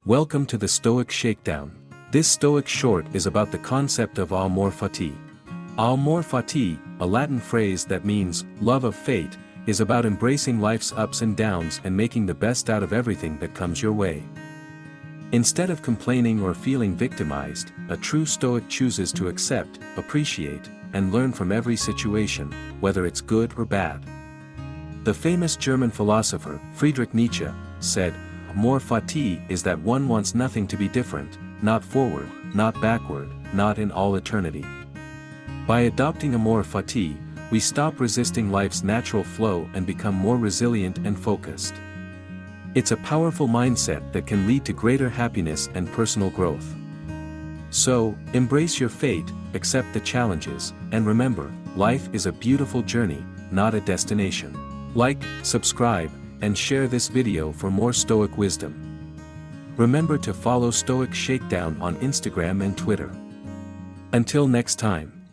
Welcome to the Stoic Shakedown. This Stoic short is about the concept of Amor Fati. Amor Fati, a Latin phrase that means love of fate, is about embracing life's ups and downs and making the best out of everything that comes your way. Instead of complaining or feeling victimized, a true Stoic chooses to accept, appreciate, and learn from every situation, whether it's good or bad. The famous German philosopher, Friedrich Nietzsche, said, Amor Fati is that one wants nothing to be different, not forward, not backward, not in all eternity. By adopting Amor Fati, we stop resisting life's natural flow and become more resilient and focused. It's a powerful mindset that can lead to greater happiness and personal growth. So, embrace your fate, accept the challenges, and remember, life is a beautiful journey, not a destination. Like, subscribe, and share this video for more Stoic wisdom. Remember to follow Stoic Shakedown on Instagram and Twitter. Until next time.